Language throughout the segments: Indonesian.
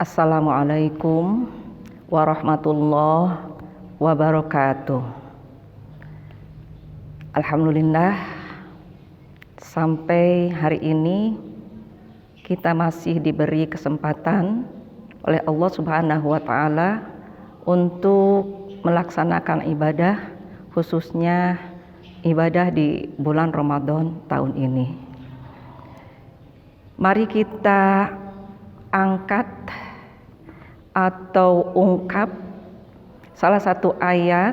Assalamualaikum warahmatullahi wabarakatuh. Alhamdulillah, sampai hari ini kita masih diberi kesempatan oleh Allah Subhanahu wa Ta'ala untuk melaksanakan ibadah, khususnya ibadah di bulan Ramadan tahun ini. Mari kita angkat atau ungkap salah satu ayat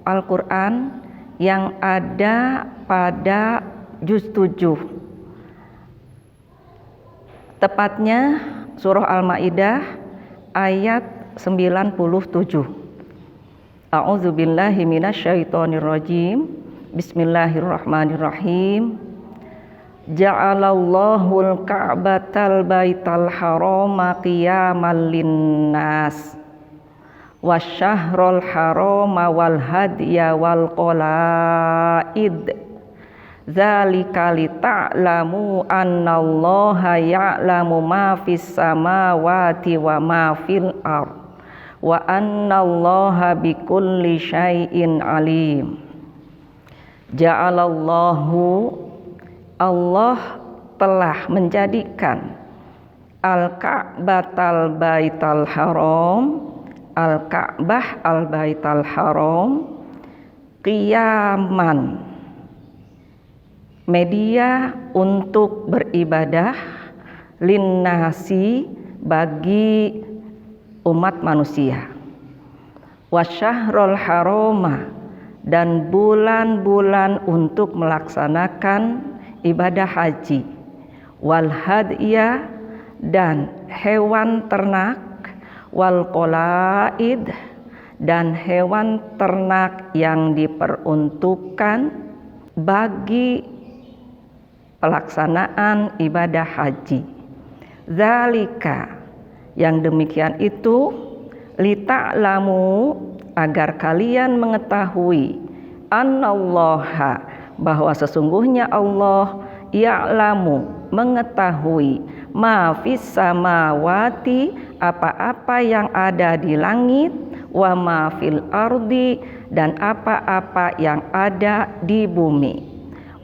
Al-Quran yang ada pada juz 7, tepatnya surah Al-Maidah ayat 97. A'udzubillahi minasyaitonirrajim. Bismillahirrahmanirrahim. Ja'alallahul ka'batal baital harama qiyamal linnas wasyahrul harama wal hadya wal qalaid dzalika lita'lamu annallaha ya'lamu ma fis samawati wa ma fil ardh wa annallaha bikulli syai'in alim. Ja'alallahu, Allah telah menjadikan Al-Ka'batal Baital Haram, Al-Ka'bah Al-Baital Haram, qiyaman, media untuk beribadah, linnasi, bagi umat manusia, wasyahrul harama, dan bulan-bulan untuk melaksanakan ibadah haji, wal hadya, dan hewan ternak, wal qalaid, dan hewan ternak yang diperuntukkan bagi pelaksanaan ibadah haji. Zalika, yang demikian itu, lita'lamu, agar kalian mengetahui, annallaha, bahwa sesungguhnya Allah ya'lamu, mengetahui, ma fis samawati, apa-apa yang ada di langit, wa ma fil ardi, dan apa-apa yang ada di bumi,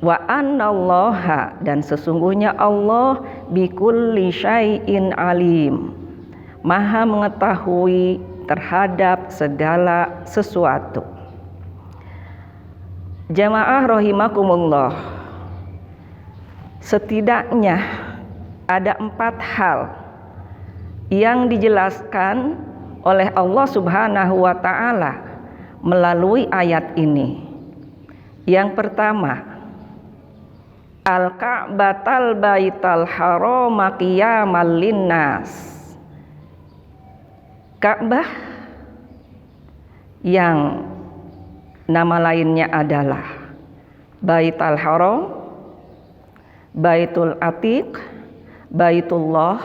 wa annallaha, dan sesungguhnya Allah bikulli syai'in alim, maha mengetahui terhadap segala sesuatu. Jamaah rahimakumullah, setidaknya ada 4 hal yang dijelaskan oleh Allah Subhanahu wa Ta'ala melalui ayat ini. Yang pertama, Al-Ka'batal Baital Harama qiyamal linnas, Ka'bah yang nama lainnya adalah Baitul Haram, Baitul Atiq, Baitullah,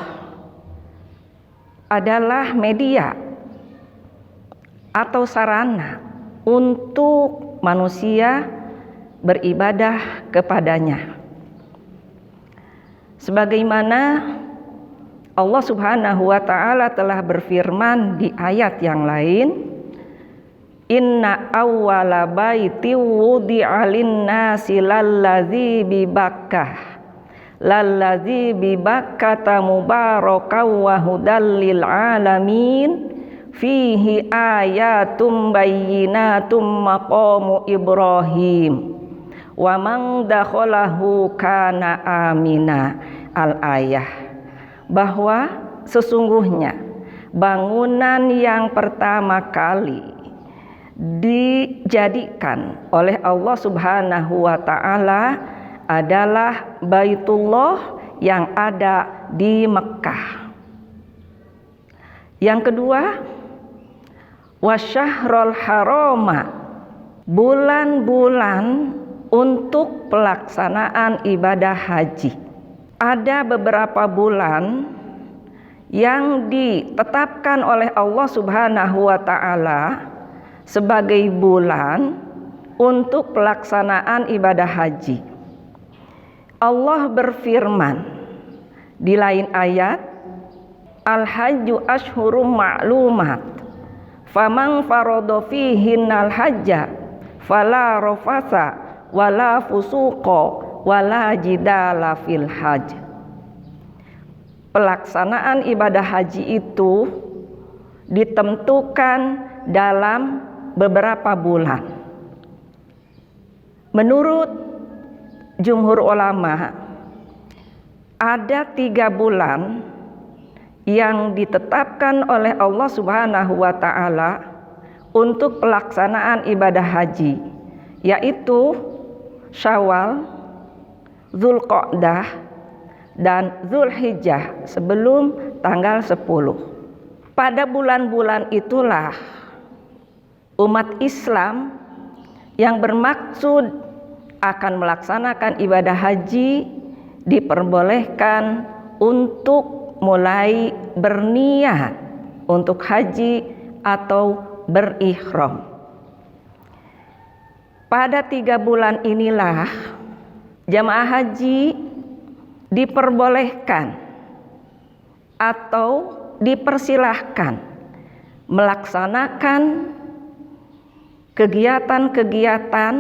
adalah media atau sarana untuk manusia beribadah kepadanya. Sebagaimana Allah Subhanahu wa Ta'ala telah berfirman di ayat yang lain, inna awwala baiti wudi'a lin-nasi lalladzi bi Bakkah mubarakan wa hudal lil alamin fihi ayatum bayyinatum maqamu Ibrahim wa man dakhalahu kana amina. Al-ayah, bahwa sesungguhnya bangunan yang pertama kali dijadikan oleh Allah Subhanahu wa Ta'ala adalah Baitullah yang ada di Mekah. Yang kedua, wasyahrul harama, bulan-bulan untuk pelaksanaan ibadah haji. Ada beberapa bulan yang ditetapkan oleh Allah Subhanahu wa Ta'ala sebagai bulan untuk pelaksanaan ibadah haji. Allah berfirman di lain ayat, al-hajju ashhurum ma'lumat faman farada fihinnal hajja fala rafasa wala fusuqa wala jidala fil hajj. Pelaksanaan ibadah haji itu ditentukan dalam beberapa bulan. Menurut jumhur ulama, ada 3 bulan yang ditetapkan oleh Allah Subhanahu wa Ta'ala untuk pelaksanaan ibadah haji, yaitu Syawal, Dzulqa'dah, dan Dzulhijjah sebelum tanggal 10. Pada bulan-bulan itulah umat Islam yang bermaksud akan melaksanakan ibadah haji diperbolehkan untuk mulai berniat untuk haji atau berihram. Pada 3 bulan inilah jamaah haji diperbolehkan atau dipersilahkan melaksanakan kegiatan-kegiatan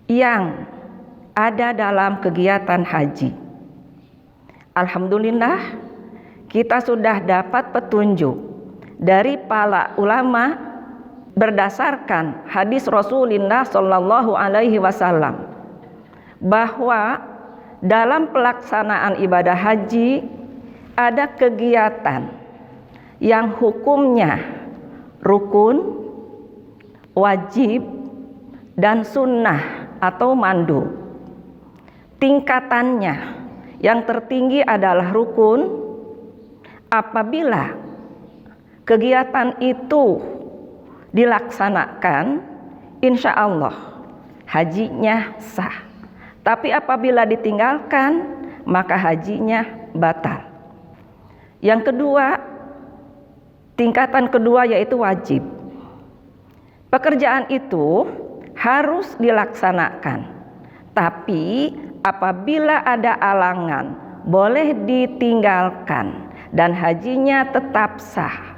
yang ada dalam kegiatan haji. Alhamdulillah, kita sudah dapat petunjuk dari para ulama berdasarkan hadis Rasulullah Shallallahu Alaihi Wasallam bahwa dalam pelaksanaan ibadah haji ada kegiatan yang hukumnya rukun, wajib, dan sunnah atau mandu. Tingkatannya yang tertinggi adalah rukun. Apabila kegiatan itu dilaksanakan, insya Allah hajinya sah. Tapi apabila ditinggalkan, maka hajinya batal. Yang kedua, tingkatan kedua yaitu wajib. Pekerjaan itu harus dilaksanakan, tapi apabila ada alangan, boleh ditinggalkan dan hajinya tetap sah,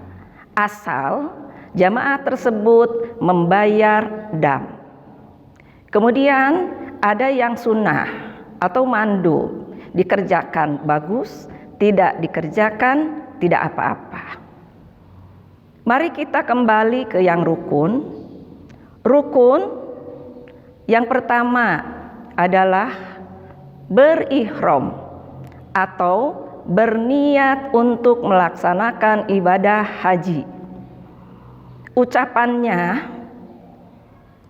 asal jamaah tersebut membayar dam. Kemudian ada yang sunnah atau mandu, dikerjakan bagus, tidak dikerjakan tidak apa-apa. Mari kita kembali ke yang rukun. Rukun yang pertama adalah berihram atau berniat untuk melaksanakan ibadah haji. Ucapannya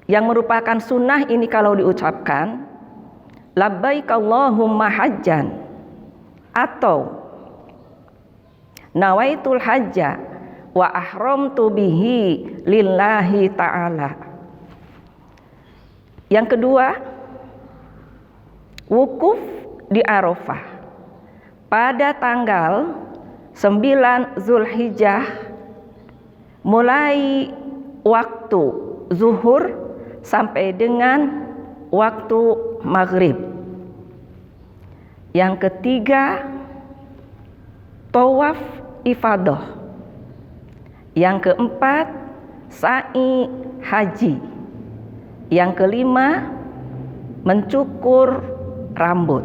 yang merupakan sunnah ini kalau diucapkan labbaik Allahumma hajjan atau nawaitul hajja wa ahramtu bihi lillahi ta'ala. Yang kedua, wukuf di Arafah pada tanggal 9 Zulhijjah mulai waktu zuhur sampai dengan waktu maghrib. Yang ketiga, tawaf ifadah. Yang keempat, sa'i haji. Yang kelima, mencukur rambut.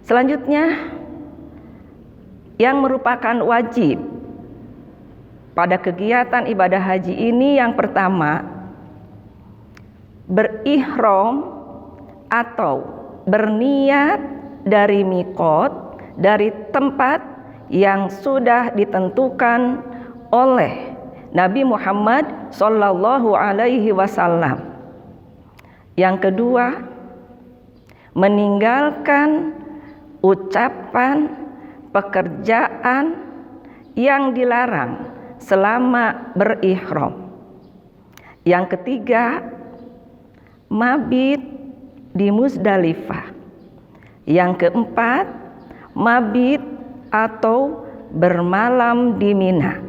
Selanjutnya, yang merupakan wajib pada kegiatan ibadah haji ini yang pertama, berihram atau berniat dari miqat, dari tempat yang sudah ditentukan oleh Nabi Muhammad Sallallahu Alaihi Wasallam. Yang kedua, meninggalkan ucapan, pekerjaan yang dilarang selama berihram. Yang ketiga, mabit di Muzdalifah. Yang keempat, mabit atau bermalam di Mina.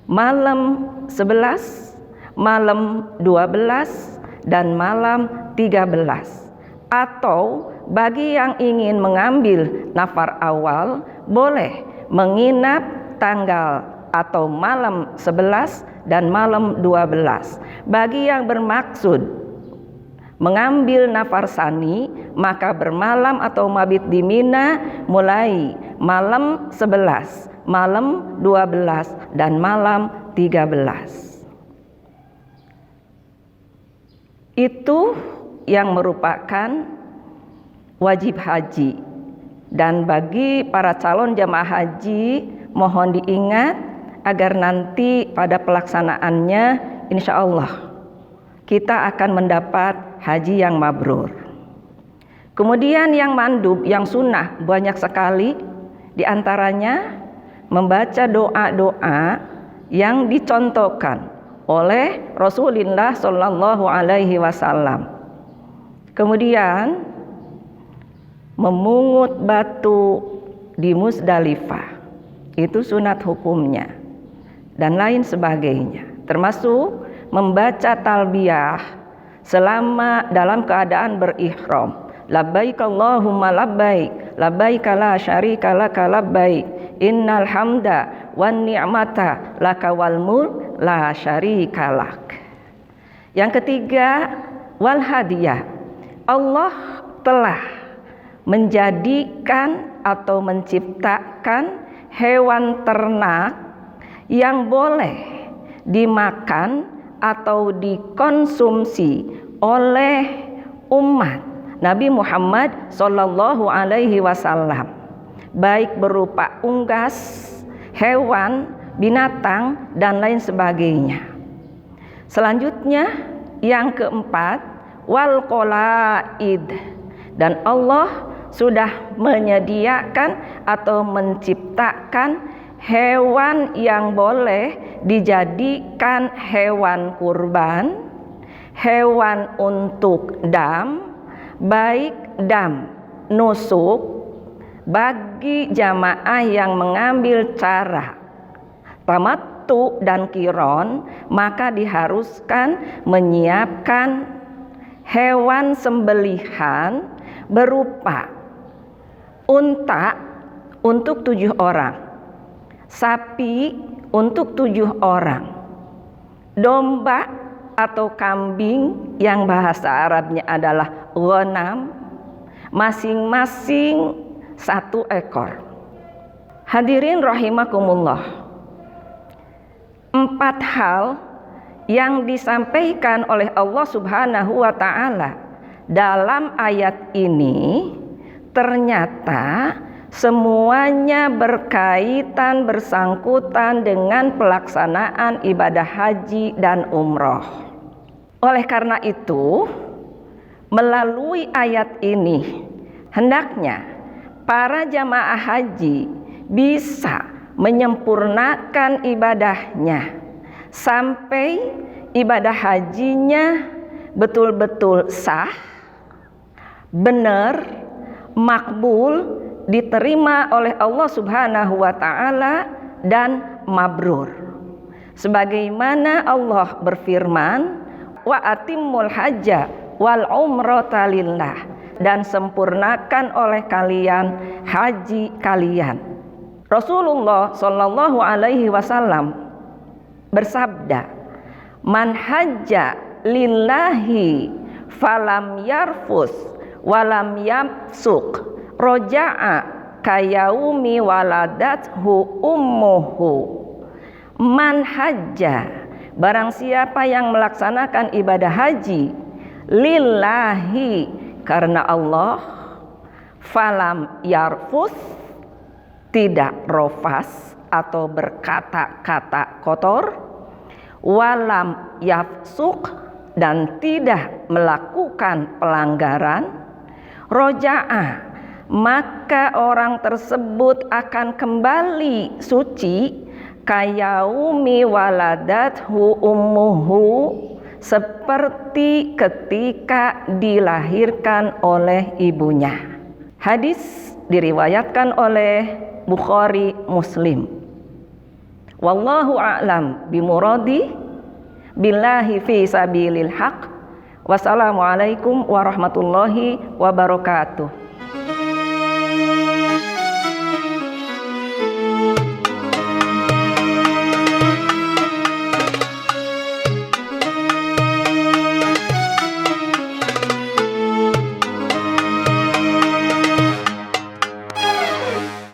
Malam 11, malam 12, dan malam 13. Atau bagi yang ingin mengambil nafar awal, boleh menginap tanggal atau malam 11 dan malam 12. Bagi yang bermaksud mengambil nafar sani, maka bermalam atau mabit di Mina mulai malam 11, malam 12 dan malam 13. Itu yang merupakan wajib haji. Dan bagi para calon jamaah haji, mohon diingat agar nanti pada pelaksanaannya insya Allah kita akan mendapat haji yang mabrur. Kemudian yang mandub, yang sunnah banyak sekali, diantaranya membaca doa-doa yang dicontohkan oleh Rasulullah Shallallahu Alaihi Wasallam. Kemudian memungut batu di Muzdalifah, itu sunat hukumnya, dan lain sebagainya, termasuk membaca talbiyah selama dalam keadaan berihram. Labbaik Allahumma labbaik, labbaik la syarika laka labbaik, innal hamda wan ni'mata laka wal mulk la syarika lak. Yang ketiga, wal hadiyah. Allah telah menjadikan atau menciptakan hewan ternak yang boleh dimakan atau dikonsumsi oleh umat Nabi Muhammad Sallallahu Alaihi Wasallam, baik berupa unggas, hewan, binatang, dan lain sebagainya. Selanjutnya yang keempat, wal qalaid, dan Allah sudah menyediakan atau menciptakan hewan yang boleh dijadikan hewan kurban, hewan untuk dam, baik dam nusuk bagi jamaah yang mengambil cara tamattu dan qiron, maka diharuskan menyiapkan hewan sembelihan berupa unta untuk 7 orang, sapi untuk 7 orang, domba atau kambing yang bahasa Arabnya adalah ghanam, masing-masing 1 ekor. Hadirin rahimakumullah, 4 hal yang disampaikan oleh Allah Subhanahu wa Ta'ala dalam ayat ini ternyata semuanya berkaitan, bersangkutan dengan pelaksanaan ibadah haji dan umroh. Oleh karena itu, melalui ayat ini hendaknya para jamaah haji bisa menyempurnakan ibadahnya sampai ibadah hajinya betul-betul sah, benar, makbul, diterima oleh Allah Subhanahu wa Ta'ala, dan mabrur. Sebagaimana Allah berfirman, wa atimmul hajja wal umrata lillah, dan sempurnakan oleh kalian haji kalian. Rasulullah Shallallahu Alaihi Wasallam bersabda, man hajja lillahi falam yarfus walam yafsuk roja'a kayaumi waladathu ummuhu. Man hajja, barang siapa yang melaksanakan ibadah haji lillahi, karena Allah, falam yarfus, tidak rofas atau berkata-kata kotor, walam yafsuk, dan tidak melakukan pelanggaran, roja'a, maka orang tersebut akan kembali suci, kayaumi waladathu ummuhu, seperti ketika dilahirkan oleh ibunya. Hadis diriwayatkan oleh Bukhari Muslim. Wallahu a'lam bimuradi, billahi fi sabilil haq. Wassalamualaikum warahmatullahi wabarakatuh.